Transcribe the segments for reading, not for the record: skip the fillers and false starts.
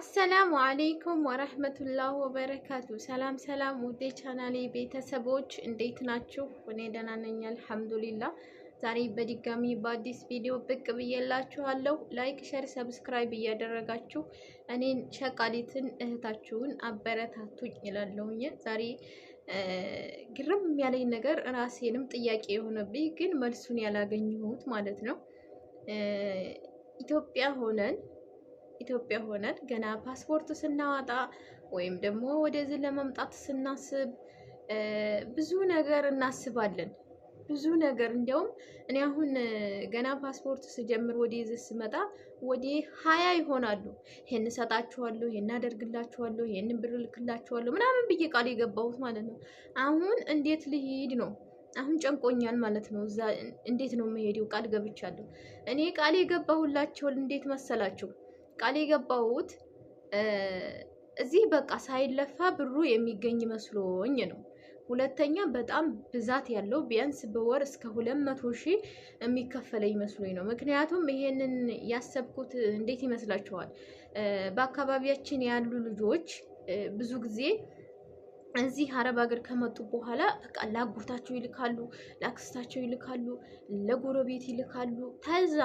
አሰላሙ አለይኩም ወረህመቱላህ ወበረካቱ። ሰላም ሰላም፣ ውዴ ቻናሌ ቤተሰቦች እንዴት ናችሁ? እኔ ደህና ነኝ አልሐምዱሊላህ። ዛሬ በድጋሚ በአዲስ ቪዲዮ ብቅ ብዬላችኋለሁ። ላይክ፣ ሸር፣ ሰብስክራይብ እያደረጋችሁ እኔን ሸቃሊትን እህታችሁን አበረታቱኝ እላለሁኝ። ዛሬ ግርም ያለኝ ነገር ራሴንም ጥያቄ የሆነብኝ ግን መልሱን ያላገኘሁት ማለት ነው። ኢትዮጵያ ሆነን ገና ፓስፖርት ስናወጣ ወይም ደግሞ ወደዚህ ለመምጣት ስናስብ ብዙ ነገር እናስባለን። ብዙ ነገር እንዲያውም እኔ አሁን ገና ፓስፖርት ስጀምር ወደዚህ ስመጣ ወደ 20 ይሆናሉ። ይሄን እሰጣችኋለሁ፣ ይሄን አደርግላችኋለሁ፣ ይሄን ብር ልክላችኋለሁ ምናምን ብዬ ቃል የገባሁት ማለት ነው። አሁን እንዴት ልሂድ ነው? አሁን ጨንቆኛል ማለት ነው። እዛ እንዴት ነው የምሄደው? ቃል ገብቻለሁ። እኔ ቃል የገባሁላቸው እንዴት መሰላችሁ? ቃል የገባሁት እዚህ በቃ ሳይለፋ ብሩ የሚገኝ መስሎኝ ነው። ሁለተኛ በጣም ብዛት ያለው ቢያንስ በወር እስከ 200 ሺህ የሚከፈለኝ መስሎኝ ነው። ምክንያቱም ይሄንን ያሰብኩት እንዴት ይመስላችኋል? በአካባቢያችን ያሉ ልጆች ብዙ ጊዜ እዚህ አረብ ሀገር ከመጡ በኋላ በቃ ላጎታቸው ይልካሉ፣ ላክስታቸው ይልካሉ፣ ለጎረቤት ይልካሉ። ከዛ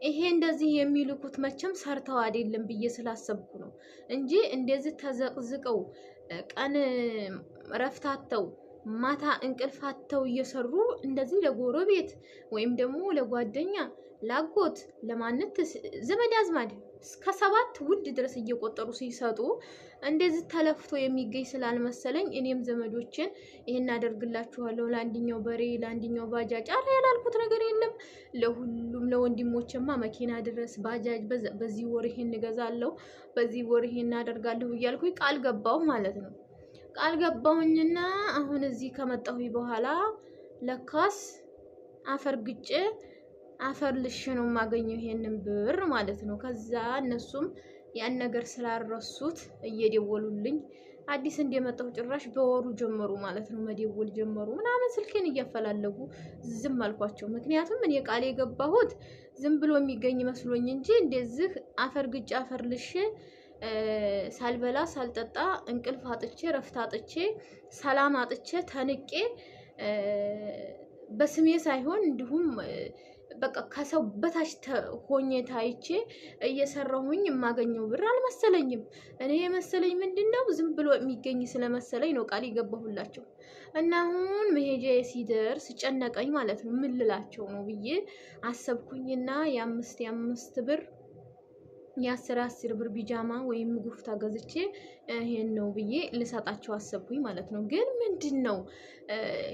ይሄ እንደዚህ የሚልኩት መቼም ሰርተው አይደለም ብዬ ስላሰብኩ ነው እንጂ እንደዚህ ተዘቅዝቀው ቀን ረፍታተው ማታ እንቅልፋተው እየሰሩ እንደዚህ ለጎረቤት ወይም ደግሞ ለጓደኛ ላጎት ለማነት ዘመድ አዝማድ እስከ 7 ውድ ድረስ እየቆጠሩ ሲሰጡ እንደዚህ ተለፍቶ የሚገኝ ስላልመሰለኝ እኔም ዘመዶችን ይሄን አደርግላችኋለሁ፣ ለአንድኛው በሬ ለአንድኛው ባጃጅ፣ አረ ያላልኩት ነገር የለም። ለሁሉም ለወንድሞችማ መኪና ድረስ ባጃጅ፣ በዚህ ወር ይሄን እገዛለሁ፣ በዚህ ወር ይሄን አደርጋለሁ እያልኩኝ ቃል ገባሁ ማለት ነው። ቃል ገባሁኝና አሁን እዚህ ከመጣሁኝ በኋላ ለካስ አፈር ግጬ አፈር ልሽ ነው የማገኘው ይሄንን ብር ማለት ነው። ከዛ እነሱም ያን ነገር ስላረሱት እየደወሉልኝ አዲስ እንደመጣሁ ጭራሽ በወሩ ጀመሩ ማለት ነው። መደወል ጀመሩ ምናምን ስልኬን እያፈላለጉ ዝም አልኳቸው። ምክንያቱም እኔ ቃል የገባሁት ዝም ብሎ የሚገኝ መስሎኝ እንጂ እንደዚህ አፈር ግጬ አፈር ልሽ ሳልበላ ሳልጠጣ እንቅልፍ አጥቼ ረፍት አጥቼ ሰላም አጥቼ ተንቄ በስሜ ሳይሆን እንዲሁም በቃ ከሰው በታች ሆኜ ታይቼ እየሰራሁኝ የማገኘው ብር አልመሰለኝም። እኔ የመሰለኝ ምንድነው ዝም ብሎ የሚገኝ ስለመሰለኝ ነው ቃል የገባሁላቸው። እና አሁን መሄጃ ሲደርስ ጨነቀኝ ማለት ነው። ምን ልላቸው ነው ብዬ አሰብኩኝና የአምስት ብር የ10 ብር ቢጃማ ወይም ጉፍታ ገዝቼ ይሄን ነው ብዬ ልሰጣቸው አሰብኩኝ ማለት ነው። ግን ምንድን ነው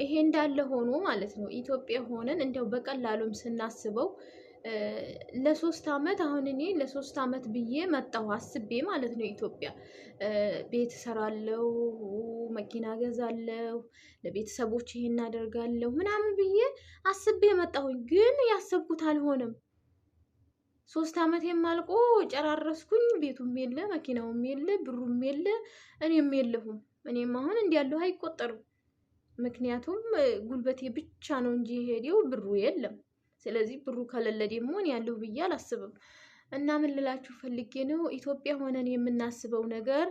ይሄ እንዳለ ሆኖ ማለት ነው ኢትዮጵያ ሆነን እንደው በቀላሉም ስናስበው ለ3 አመት አሁን እኔ ለ3 አመት ብዬ መጣሁ አስቤ ማለት ነው። ኢትዮጵያ ቤት እሰራለሁ፣ መኪና ገዛለሁ፣ ለቤተሰቦች ይሄን አደርጋለሁ ምናምን ብዬ አስቤ መጣሁኝ። ግን ያሰብኩት አልሆነም። 3 አመት የማልቆ ጨራረስኩኝ። ቤቱም የለ፣ መኪናውም የለ፣ ብሩም የለ፣ እኔም የለሁም። እኔም አሁን እንዲያለሁ አይቆጠርም። ምክንያቱም ጉልበቴ ብቻ ነው እንጂ ሄዴው ብሩ የለም። ስለዚህ ብሩ ከሌለ ደግሞ እኔ ያለሁ ብዬ አላስብም። እና ምን ልላችሁ ፈልጌ ነው ኢትዮጵያ ሆነን የምናስበው ነገር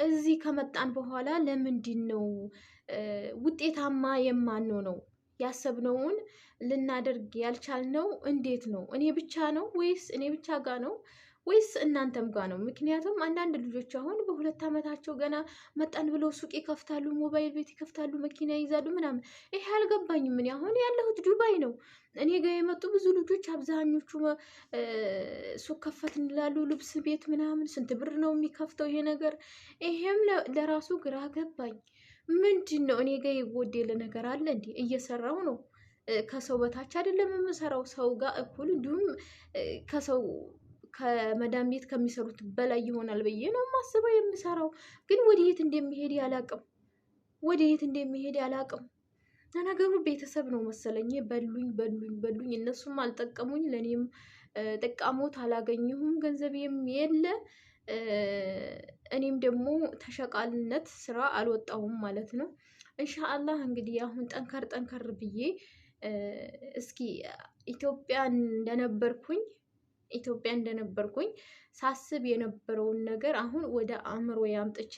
እዚህ ከመጣን በኋላ ለምንድን ነው ውጤታማ የማንሆነው? ያሰብነውን ልናደርግ ያልቻልነው እንዴት ነው? እኔ ብቻ ነው ወይስ እኔ ብቻ ጋ ነው ወይስ እናንተም ጋ ነው? ምክንያቱም አንዳንድ ልጆች አሁን በ2 አመታቸው ገና መጣን ብለው ሱቅ ይከፍታሉ፣ ሞባይል ቤት ይከፍታሉ፣ መኪና ይይዛሉ ምናምን። ይሄ አልገባኝም። ምን አሁን ያለሁት ዱባይ ነው። እኔ ጋር የመጡ ብዙ ልጆች አብዛኞቹ ሱቅ ከፈት እንላሉ፣ ልብስ ቤት ምናምን። ስንት ብር ነው የሚከፍተው ይሄ ነገር? ይሄም ለራሱ ግራ ገባኝ። ምንድን ነው እኔ ጋር የጎደለ ነገር አለ እንዴ? እየሰራው ነው ከሰው በታች አይደለም የምሰራው፣ ሰው ጋር እኩል እንዲሁም ከሰው ከመዳም ቤት ከሚሰሩት በላይ ይሆናል ብዬ ነው የማስበው የምሰራው። ግን ወደየት እንደሚሄድ ያላቅም፣ ወደየት እንደሚሄድ ያላቅም። ለነገሩ ቤተሰብ ነው መሰለኝ በሉኝ። እነሱም አልጠቀሙኝ፣ ለእኔም ጥቃሞት አላገኘሁም፣ ገንዘቤም የለ። እኔም ደግሞ ተሸቃልነት ስራ አልወጣሁም ማለት ነው። ኢንሻአላህ እንግዲህ አሁን ጠንከር ብዬ እስኪ ኢትዮጵያ እንደነበርኩኝ ኢትዮጵያ እንደነበርኩኝ ሳስብ የነበረውን ነገር አሁን ወደ አእምሮ ያምጥቼ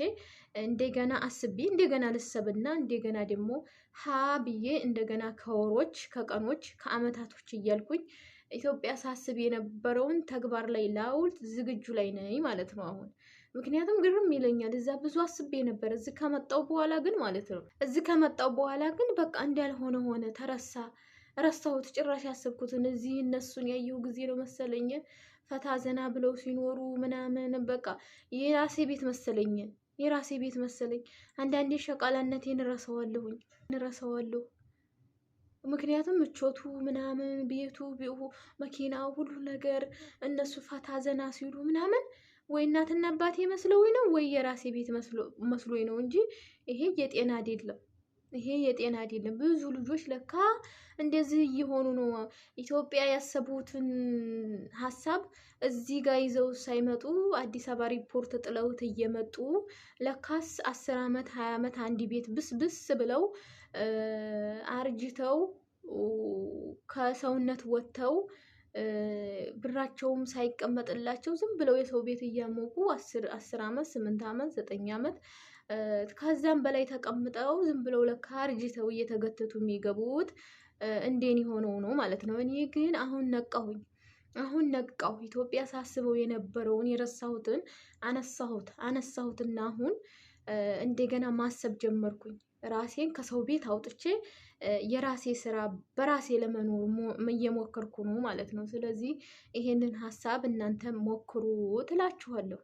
እንደገና አስቤ እንደገና ልሰብና እንደገና ደግሞ ሀ ብዬ እንደገና ከወሮች ከቀኖች ከአመታቶች እያልኩኝ ኢትዮጵያ ሳስብ የነበረውን ተግባር ላይ ላውል ዝግጁ ላይ ነኝ ማለት ነው አሁን። ምክንያቱም ግርም ይለኛል። እዛ ብዙ አስቤ ነበር። እዚህ ከመጣው በኋላ ግን ማለት ነው እዚህ ከመጣው በኋላ ግን በቃ እንዳልሆነ ሆነ፣ ተረሳ፣ ረሳሁት። ጭራሽ ያሰብኩትን እዚህ እነሱን ያየው ጊዜ ነው መሰለኝ ፈታ ዘና ብለው ሲኖሩ ምናምን በቃ የራሴ ቤት መሰለኝ፣ የራሴ ቤት መሰለኝ። አንዳንዴ ሸቃላነቴን እረሳዋለሁ። ምክንያቱም ምቾቱ ምናምን ቤቱ መኪናው ሁሉ ነገር እነሱ ፈታ ዘና ሲሉ ምናምን ወይ እናትና አባቴ መስሎኝ ነው ወይ የራሴ ቤት መስሎኝ ነው እንጂ ይሄ የጤና አይደለም። ይሄ የጤና አይደለም። ብዙ ልጆች ለካ እንደዚህ እየሆኑ ነው። ኢትዮጵያ ያሰቡትን ሀሳብ እዚህ ጋር ይዘው ሳይመጡ አዲስ አበባ ሪፖርት ጥለውት እየመጡ ለካስ 10 ዓመት 20 ዓመት አንድ ቤት ብስ ብለው አርጅተው ከሰውነት ወጥተው ብራቸውም ሳይቀመጥላቸው ዝም ብለው የሰው ቤት እያሞቁ 10 ዓመት 8 ዓመት 9 ዓመት ከዛም በላይ ተቀምጠው ዝም ብለው ለካ አርጅተው እየተገተቱ የሚገቡት እንደኔ ሆነው ነው ማለት ነው። እኔ ግን አሁን ነቃሁ። ኢትዮጵያ ሳስበው የነበረውን የረሳሁትን አነሳሁትና አሁን እንደገና ማሰብ ጀመርኩኝ። ራሴን ከሰው ቤት አውጥቼ የራሴ ስራ በራሴ ለመኖር እየሞከርኩ ነው ማለት ነው። ስለዚህ ይሄንን ሀሳብ እናንተ ሞክሩ ትላችኋለሁ።